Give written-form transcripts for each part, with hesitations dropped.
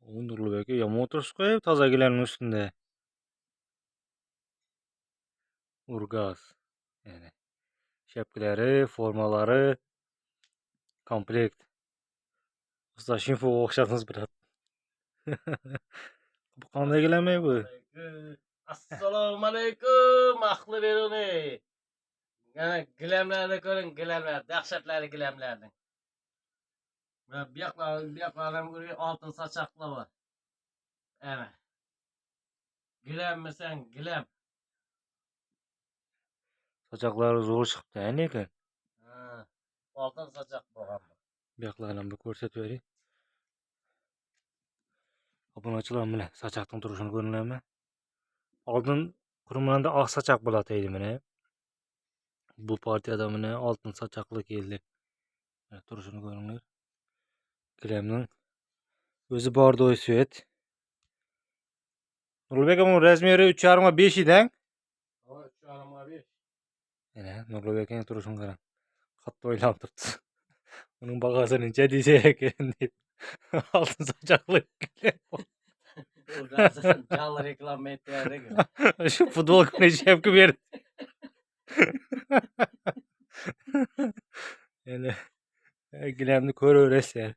Nurlu belki yama oturmuş koyup taza gilenin üstünde. Urgaz. Yani şapkaları, formaları, komplekt. Usta şinfo okşadınız biraz. Bu kanda gilemey bu. Assalomu alaykum, ahli beruni. Yana gilamlarni ko'ring, gilamlar, dahshatli gilamlarning. Mana bu yoqlardan ko'ring, oltin sochoqlar bor. Ana. Gilammisan, gilam. Saçakları zor çıktı yani ekan. Ha. Oltin sochoq bo'lgan bu. Bu yoqlardan bir ko'rsatib bering. Obunachilar mana saçakning turishini ko'ringlarmi? Oldin qurilmada oq sachoq bo'lataydi mana. Bu partiyada mana oltin sochoqli keldi. Mana turishini ko'ringlar. Gilamning o'zi bordoy svet. Nurulbek aka razmeri 3,5 ga 5 edi-a? Ha, 3,5 ga 5. Mana Nurulbek akaning turishini qarang. Qattiq o'ylab turibdi. Uning bag'asi necha desa ekan deb. Oltin sochoqli gilam. Urgazdan canlı reklam ettirdik. Shu futbolkani shapka berdi. Yani gilamni ko'raverasizlar.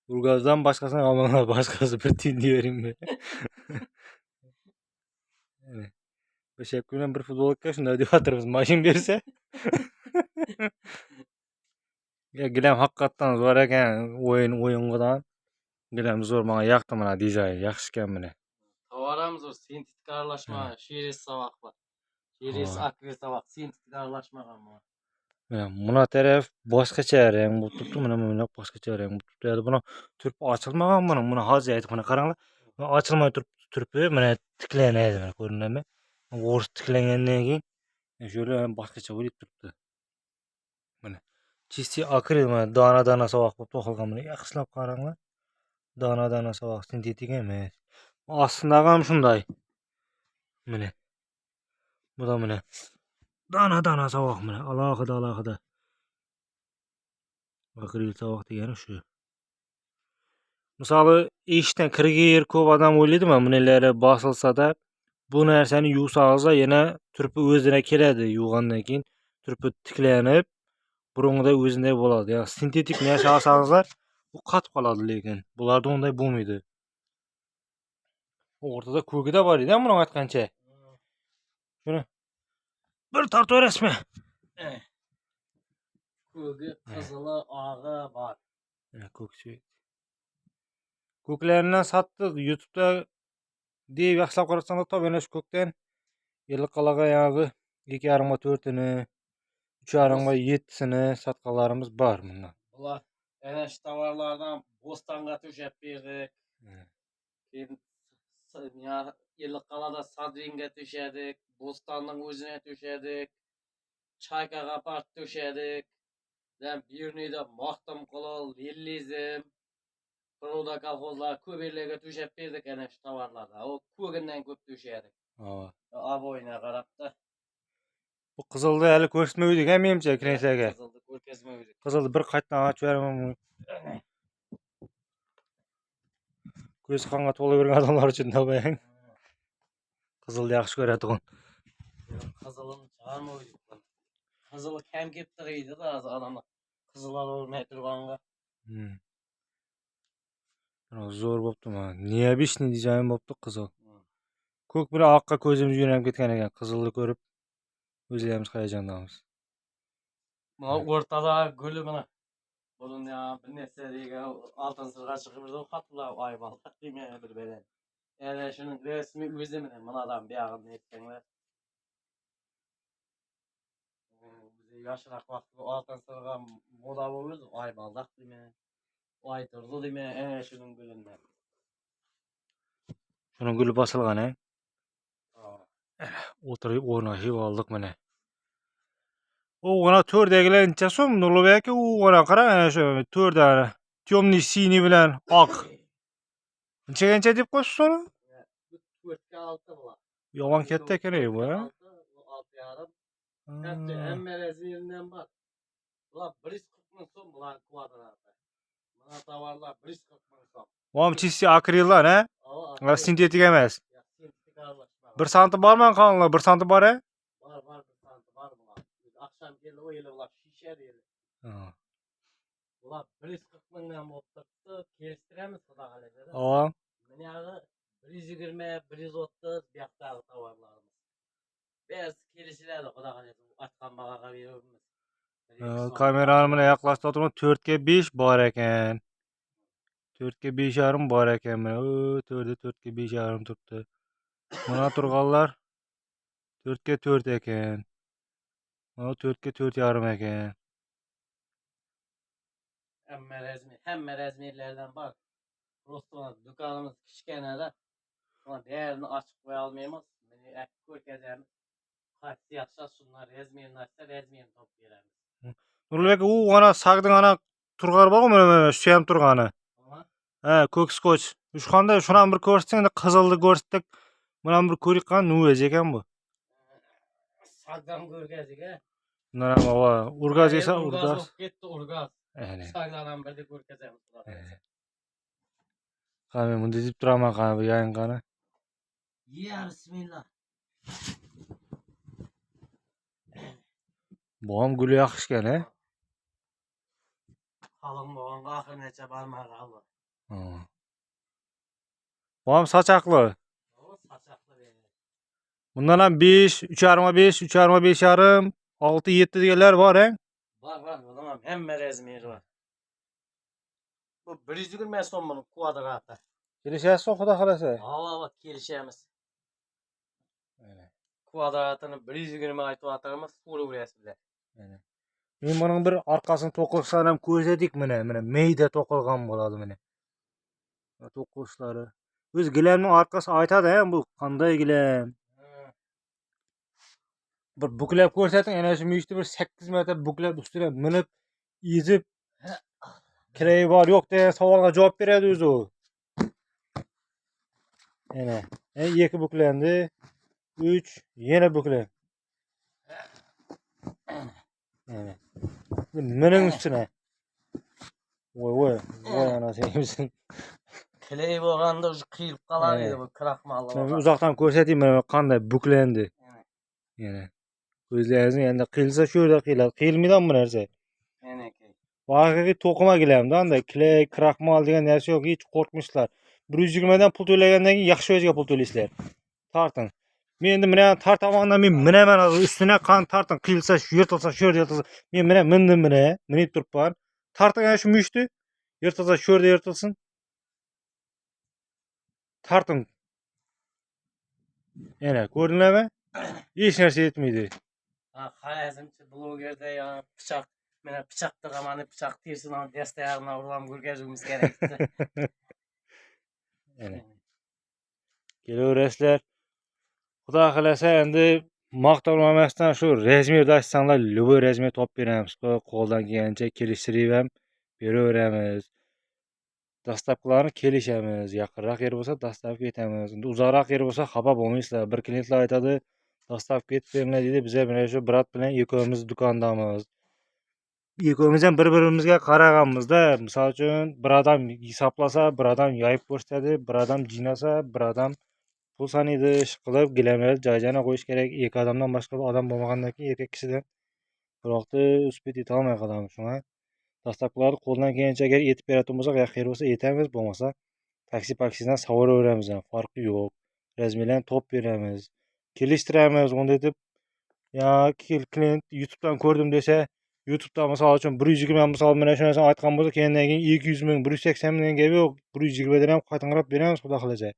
Urgazdan başkasına almanglar, başkası bir dinleyverin be. Yani bu shapka bilan bir futbolka shunday deb o'tiribmiz. Mashin bersa. Ya gilam haqiqatdan zo'r ekan. O'yindan. Gilam zo'r, menga yoqdi mana dizayn, yaxshi ekan mana. Tovaramiz o sintetik aralashma, şiris savaqlar. Şiris Ha. akri savaq, sintetik aralashmagan bu. Buna taraf boshqacha rang bo'lib turibdi. Mana boshqacha rang bo'lib turibdi. Yani buni turib ochilmagan buni hozir aytib mana qaranglar. Ochilmay turibdi. Mana tiklanadi mana ko'rinadimi? O'rs tiklangandan keyin şöyle boshqacha bo'lib turibdi. Mana chisti akril mana dona sovoq bo'lib to'qilgan mana yaxshilab qaranglar. Dona sovoq sintetik emas. Ostindagi ham shunday. Mana. Bu da mana dona sovoq mana alohida. Akril sovoq degani shu. Misoli eshikdan kirgan yer ko'p odam o'ylaydi mana bunilari bosilsa-da bu narsani yuvsangiz yana turpi o'zina keladi. Yuvgandan keyin turpi tiklanib burunida o'zinday bo'ladi. Yani sintetik narsa olsangizlar bu qatib qoladi lekin bularda unday bo'lmaydi. O'rtada ko'gi da bor edi, buni aytgancha. Shuni bir tortaverasizmi? Ko'gi, qizili, og'i bor. Ko'kchi. Ko'klaridan satdi YouTube'da deb yaxshilab qarasanglar top yana shu ko'kdan yilqalaga yog'i 2,5 ga 4'ini 3,5 ga 7'sini satqanlarimiz bor bundan. Bular ana shu tovarlardan Bo'stonga to'shab berdik. Keyin yilqalada Sadringa to'shadik, Bo'stonning o'zine to'shadik, Chaykaga part to'shadik. Birnida Maqtam qilol, Lillizm, Proda kolxozlar ko'p yerlarga to'shab berdik ana shu tovarlarda. O ko'gindan ko'p to'shadik. Avoyna qarabda. Bu qizilni hali ko'rsatmaydik ha menimcha klientlarga. Qizilni ko'rgazmaydik. Qizilni bir qaytadan ochib beraman. Ko'z qonga to'lavergan odamlar uchun tavbang. Qizilni yaxshi ko'radigan. Qizilni chiqarmaydik. Qizil kam kelib turadi odamlar. Qizil olmay turganga. Zo'r bo'pti mana. Neobishniy dizayn bo'pti qizil. Ko'k bilan oqqa ko'zimiz yo'nalib ketgan ekan. Qizilni ko'rib o'zimiz hayajondamiz. Mana o'rtada guli mana. Bunun ya bir narsa degan oltin sirg'a chiqib turdi, xatlar oymal taqdimga bir beren. Yani şunun resmi o'zi mana adam buyog'ini aytganlar. Bizi yoshroq vaqtda oltin sirg'a moda bo'ldi, oymal taqdimga. Oy turdi deymi, şunun gulinden. Şunun guli bosilgan ha. O'tirib o'rnashib oldik mana. O ona to'rdagilar necha so'm? Nurulbek aka, u ona qarang, shu to'rdani temniy siniy bilan oq. Necha deb qo'yibsiz uni? 4 ga 6 bular. Yomon katta ekan bu ha. 6,5. Katta hamma razmerinden bak. Bular 140 ming so'm bular kvadratda. Buna tavarlar 140 ming so'm. Oğlum çizsi akrillan he? Ava Sintetik emas. sintetik aralashma. 1 santi bormi qonunlar? 1 santi bor he? Var bir santi var bular. Akşam geldi o yeli bular şişe deydi. Bular 140 mingdan bo'lib turibdi. Kelishtiramiz xudo xolasa. Tamam. Bunyog'i 120, 130 bu yoqdagi tovarlarimiz. Biz kelishiladi xudo xolasa. Atgan bagaga beramiz. Kamerani mana yaqinlashtirib o'tiraman. 4 ga 5 bor ekan. 4 ga 5 yarim bor ekan mana. 4 ga 5 yarim turibdi. Mana turganlar 4 ga 4 ekan. Mana 4 ga 4 yarim ekan. Hamma razmerlerden bak. Prosto dükkanımız kichkinada. Ama değerini açık koya almayımız. Beni ko'rkazamiz. Qaysi yaxshi shunlar razmerini açsa razmerini topib beramiz. Nurbek u ana sagding ana turg'ani bormi mana suyam turg'ani. Ha, ko'k skoch. Shu qanday shuni bir ko'rsatsang, qizilni ko'rsatdik. Mana bir ko'rik qan nuvaj ekan bu. Sagdan ko'rkaziga. Bundan ham va urgaz esa urgaz. Ketdi urgaz. Sagdan ham birda ko'rkazamiz. Qani bunda deb turaman qani bu yangi qani. Ya bismillah. Bu ham guli yaxshi ekan, he? Qalin bo'lgan oxir necha barmoq qoldi. Bu ham sochaqli. Sochaqli. Bundan ham 5, 3,5, 3,5 yarim, 6, 7 deganlar bor, he? Var, bundan ham hamma razmeri var. Bu 120 so'm bunun kvadratı. Kelishasiz xudo xolasa. Ha, kelishamiz. Kvadratını 120 aytyapmiz, so'raverasizlar. Men buning bir orqasini to'qilsam ham ko'rsadik mana, meyda to'qilgan bo'ladi mana. To'qilishlari. O'z gilamning orqasi aytadi-a, bu qanday gilam. Bir buklab ko'rsating, ana shu mishni bir 8 marta buklab ustiga minib, ezib kiray bor yo'q degan savolga javob beradi o'zi u. Ana, 2 buklandi. 3 yana buklan. Ana. Mening ustuna. Voy anasini. Kiley bo'lganda o'sha qiyilib qolar edi bu kraxmallar. Men uzoqdan ko'rsatayim mana qanday buklandi. Yana. Ko'zlaringizni endi qilsa shu yerda qiladi. Qilmaydan bu narsa. Vaqtiga to'qima gilamda, anda kiley, kraxmal degan narsa yo'q, hech qo'rqmishlar. 120 dan pul to'lagandan keyin yaxshi joyga pul to'laysizlar. Tartin. Men endi mana tartamandan men minaman, ustuna qan tartin qilsa shu yirtilsa shu yerda yirtilsa. Men mana mindim mana, minib turibman. Tartin ana shu mishdi. Yirtilsa shu yerda yirtilsin. Tartin. Yana ko'rdinglarmi? Hech narsa yetmaydi. Ha, qarazimchi blogerda ya pichoq, mana pichoq turg'amani pichoq tersin ham dastayog'ini urib ko'rgazishimiz kerak. Yana. Kelaverasizlar. Xudo xolasa endi maqtanmasdan shu razmerda aytsanglar, любой razmer topib beramiz. Qo'ldan kelgancha kelishtirib ham beraveramiz. Dastavkalarni kelishamiz. Yaqinroq yer bo'lsa dastavka etamiz. Endi uzoqroq yer bo'lsa xafa bo'lmaysizlar. Bir klientlar aytadi, dastavka etib beringlar deydi. Biz ham mana shu brat bilan ikkovimiz do'kondamiz. Ikkovimiz ham bir-birimizga qaraganmizda. Misol uchun bir odam hisoblasa, bir odam yoyib ko'rsatadi, bir odam jinasa, bir odam pul sanaydi, ish qilib, gilamlarni joy-joyiga qo'yish kerak. Ikki odamdan boshqa odam bo'lmagandan keyin erkak kishidan biroqda uspet etolmay qolamiz shunga. Dastavkalarni qo'ldan kelgancha agar etib beradigan bo'lsak, yaqin bo'lsa etamiz, bo'lmasa taksi-paksidan savuraveramiz ham, farqi yo'q. Razmerlarni topib beramiz. Kelishtiramiz, unda deb ya klient YouTube'dan ko'rdim desa, YouTube'dan misol uchun 120 misol mana shu narsani aytgan bo'lsa, keyin 200 ming, 180 ming gap yo'q. 120 dan ham qaytanrab beramiz, xudo xolasa.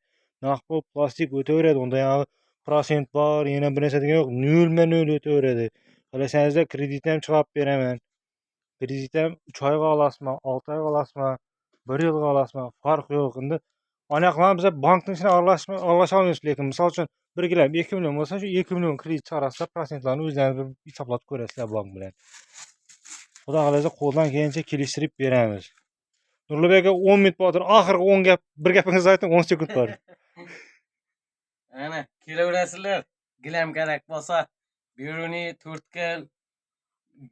Naqd plastik o'taveradi, unda yana prosent bor, yana bir narsa degan yo'q, 0,0 o'taveradi. Xohlasangizda kredit ham chiqarib beraman. Kredit ham 3 oyga olasizmi, 6 oyga olasizmi, 1 yilga olasizmi, farq yo'q. Endi anaqa biz bankning ichiga aralasha olmaymiz, lekin misol uchun 1 gilam 2 million bo'lsa, shu 2 million kredit chiqarasizlar, prosentlarni o'zlaringiz hisoblab ko'rasizlar bank bilan. Xudo xolasa qo'ldan kelgancha kelishtirib beramiz. Nurbek aka 10 minut bo'ldi. Oxirgi 10 gap, bir gapingizni ayting, 10 sekund bor. Ana, kelaverasizlar. Gilam kerak bo'lsa, Beruni, Turtkal,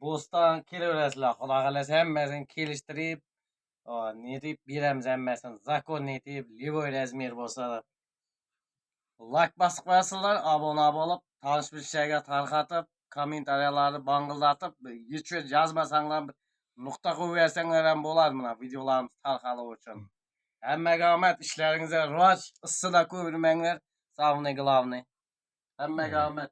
Bo'ston kelaverasizlar. Xudo xolasa hammasini kelishtirib, Ne deyip biremiz emmesin. Zakon ne deyip Livoy Rezmir bolsa da. Like basıp koyasınlar, abone olup, tanış bir şeyge tarqatıp, kommentariyaları bangıldatıp, hiç yazmasanlar nokta koyversenler hem bolar mına videolarımız tarqalı üçün. Hemme gamet işlerinize ruaj, ıssıda koyvermenler, savni glavni. Hemme gamet.